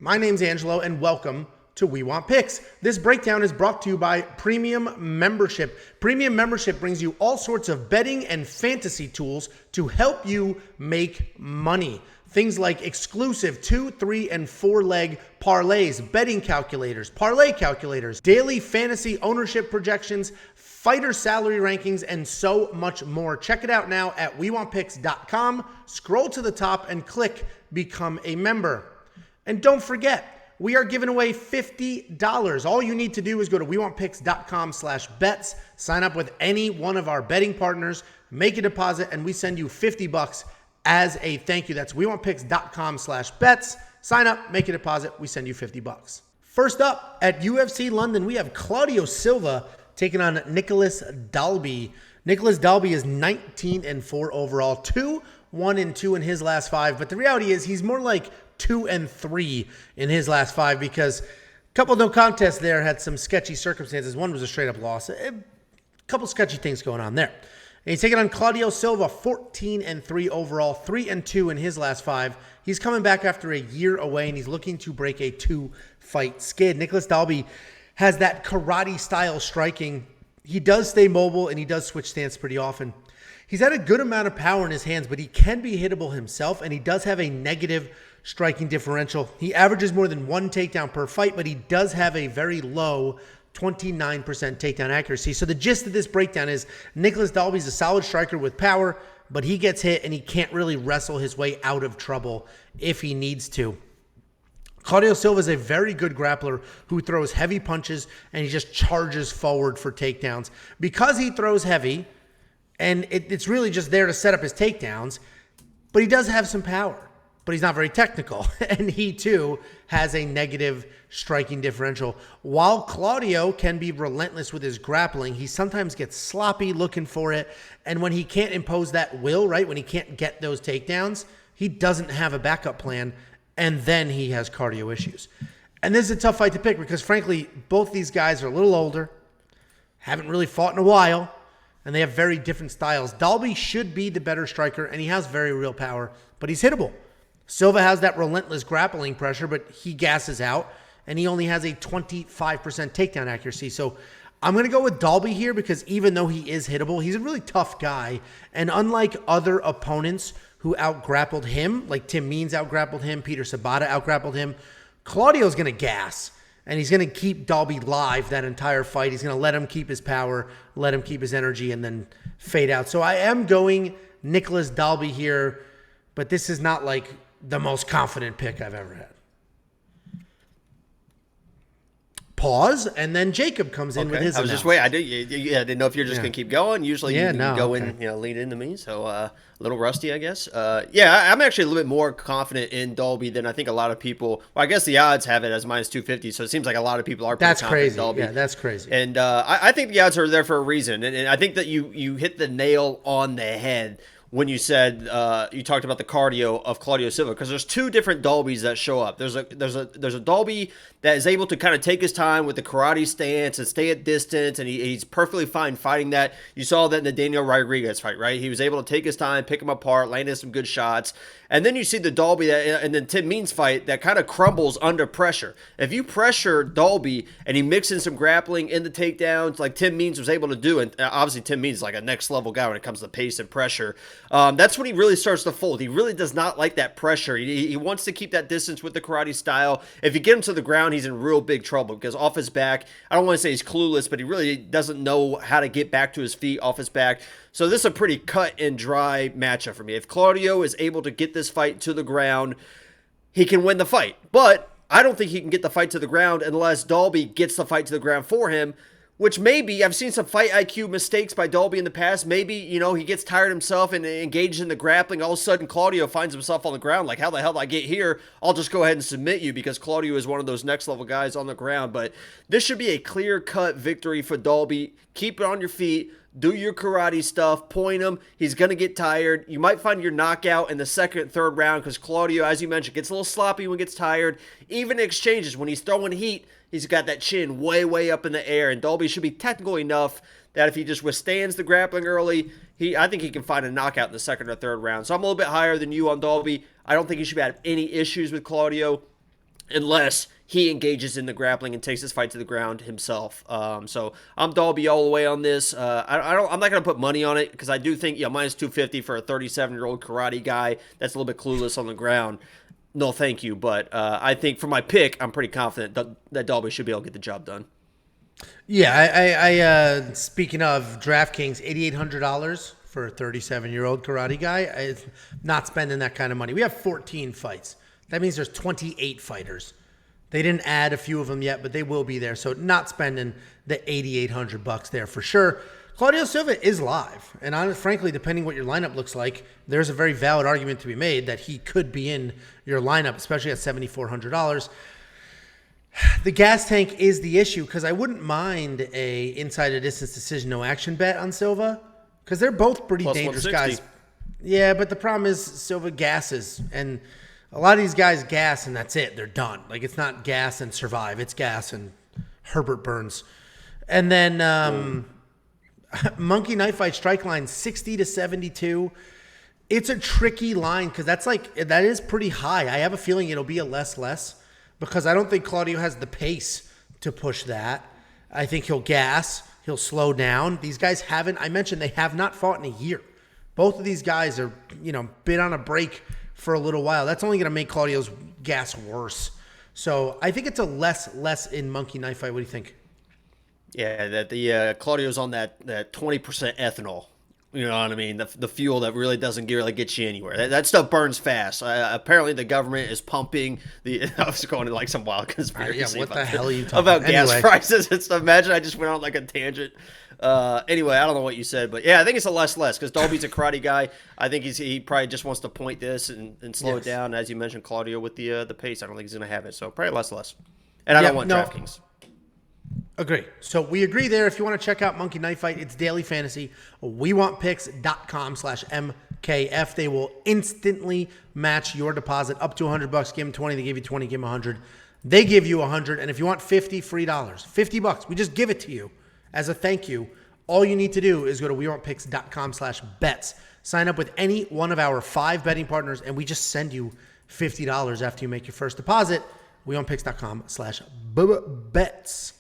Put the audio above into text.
My name's Angelo, and welcome to We Want Picks. This breakdown is brought to you by Premium Membership. Premium Membership brings you all sorts of betting and fantasy tools to help you make money. Things like exclusive 2, 3, and 4 leg parlays, betting calculators, parlay calculators, daily fantasy ownership projections, fighter salary rankings, and so much more. Check it out now at WeWantPicks.com. Scroll to the top and click Become a Member. And don't forget, we are giving away $50. All you need to do is go to WeWantPicks.com/bets, sign up with any one of our betting partners, make a deposit, and we send you $50 as a thank you. That's WeWantPicks.com/bets. Sign up, make a deposit, we send you $50. First up, at UFC London, we have Claudio Silva taking on Nicolas Dalby. Nicolas Dalby is 19-4 overall, 2-1-2 in his last 5. But the reality is he's more like 2-3 in his last 5 because a couple no contests there had some sketchy circumstances. One was a straight up loss. A couple sketchy things going on there. And he's taking on Claudio Silva, 14-3 overall, 3-2 in his last 5. He's coming back after a year away, and he's looking to break a 2-fight skid. Nicolas Dalby has that karate-style striking. He does stay mobile, and he does switch stance pretty often. He's had a good amount of power in his hands, but he can be hittable himself, and he does have a negative striking differential. He averages more than 1 takedown per fight, but he does have a very low 29% takedown accuracy. So the gist of this breakdown is Nicolas Dalby's a solid striker with power, but he gets hit and he can't really wrestle his way out of trouble if he needs to. Claudio Silva is a very good grappler who throws heavy punches and he just charges forward for takedowns. Because he throws heavy, and it's really just there to set up his takedowns, but he does have some power. But he's not very technical, and he too has a negative striking differential. While Claudio can be relentless with his grappling, he sometimes gets sloppy looking for it, and when he can't impose that will, right, when he can't get those takedowns, he doesn't have a backup plan, and then he has cardio issues. And this is a tough fight to pick because, frankly, both these guys are a little older, haven't really fought in a while, and they have very different styles. Dalby should be the better striker, and he has very real power, but he's hittable. Silva has that relentless grappling pressure, but he gasses out, and he only has a 25% takedown accuracy. So I'm going to go with Dalby here because even though he is hittable, he's a really tough guy. And unlike other opponents who out-grappled him, like Tim Means out-grappled him, Peter Sabata out-grappled him, Claudio's going to gas, and he's going to keep Dalby live that entire fight. He's going to let him keep his power, let him keep his energy, and then fade out. So I am going Nicolas Dalby here, but this is not like the most confident pick I've ever had. Pause, and then Jacob comes in with his I was just waiting. I didn't know if you're just going to keep going. Usually you go in, lead into me. So a little rusty, I guess. I'm actually a little bit more confident in Dalby than I think a lot of people. Well, I guess the odds have it as minus 250, so it seems like a lot of people are pretty confident in Dalby. Yeah, that's crazy. And I think the odds are there for a reason. And I think that you hit the nail on the head when you said you talked about the cardio of Claudio Silva, because there's two different Dalbys that show up. There's a Dalby that is able to kind of take his time with the karate stance and stay at distance, and he's perfectly fine fighting that. You saw that in the Daniel Rodriguez fight, right? He was able to take his time, pick him apart, landed some good shots. And then you see the Dalby that in the Tim Means fight that kind of crumbles under pressure. If you pressure Dalby and he mixes in some grappling in the takedowns like Tim Means was able to do, and obviously Tim Means is like a next level guy when it comes to pace and pressure, that's when he really starts to fold. He really does not like that pressure. He wants to keep that distance with the karate style. If you get him to the ground, he's in real big trouble because off his back, I don't want to say he's clueless, but he really doesn't know how to get back to his feet off his back. So this is a pretty cut and dry matchup for me. If Claudio is able to get this fight to the ground, he can win the fight. But I don't think he can get the fight to the ground unless Dalby gets the fight to the ground for him, which maybe, I've seen some fight IQ mistakes by Dalby in the past. Maybe, he gets tired himself and engages in the grappling. All of a sudden, Claudio finds himself on the ground. Like, how the hell did I get here? I'll just go ahead and submit you because Claudio is one of those next level guys on the ground. But this should be a clear-cut victory for Dalby. Keep it on your feet. Do your karate stuff. Point him. He's going to get tired. You might find your knockout in the second and third round because Claudio, as you mentioned, gets a little sloppy when he gets tired. Even in exchanges, when he's throwing heat, he's got that chin way, way up in the air. And Dalby should be technical enough that if he just withstands the grappling early, I think he can find a knockout in the second or third round. So I'm a little bit higher than you on Dalby. I don't think he should have any issues with Claudio. unless he engages in the grappling and takes his fight to the ground himself. So I'm Dalby all the way on this. I'm not going to put money on it because I do think minus 250 for a 37-year-old karate guy that's a little bit clueless on the ground. No, thank you. But I think for my pick, I'm pretty confident that Dalby should be able to get the job done. Yeah, I speaking of DraftKings, $8,800 for a 37-year-old karate guy. I'm not spending that kind of money. We have 14 fights. That means there's 28 fighters. They didn't add a few of them yet, but they will be there. So not spending the $8,800 there for sure. Claudio Silva is live. And frankly, depending what your lineup looks like, there's a very valid argument to be made that he could be in your lineup, especially at $7,400. The gas tank is the issue because I wouldn't mind a inside a distance decision no action bet on Silva because they're both pretty Plus dangerous 160. guys. Yeah, but the problem is Silva gasses, and a lot of these guys gas and that's it. They're done. Like it's not gas and survive. It's gas and Herbert Burns. And then Monkey Knife Fight strike line 60 to 72. It's a tricky line because that is pretty high. I have a feeling it'll be a less because I don't think Claudio has the pace to push that. I think he'll gas. He'll slow down. These guys I mentioned they have not fought in a year. Both of these guys are, been on a break for a little while. That's only going to make Claudio's gas worse. So I think it's a less in Monkey Knife Fight. What do you think? Yeah, that the Claudio's on that 20% ethanol. You know what I mean? The fuel that really doesn't really get you anywhere. That stuff burns fast. Apparently, the government is pumping the. I was going to like some wild conspiracy. What the hell are you talking about? Gas anyway. prices. Imagine I just went on like a tangent. Anyway, I don't know what you said, but yeah, I think it's a less because Dalby's a karate guy. I think he probably just wants to point this and slow it down. As you mentioned, Claudio with the pace. I don't think he's going to have it. So probably less. And I don't want DraftKings. Agree. So we agree there. If you want to check out Monkey Knife Fight, it's daily fantasy. WeWantPicks.com/MKF. They will instantly match your deposit up to $100. Give them 20. They give you 20. Give them 100. They give you 100. And if you want $50, free dollars. $50. We just give it to you as a thank you. All you need to do is go to WeWantPicks.com/bets. Sign up with any one of our 5 betting partners, and we just send you $50 after you make your first deposit. WeWantPicks.com/bets.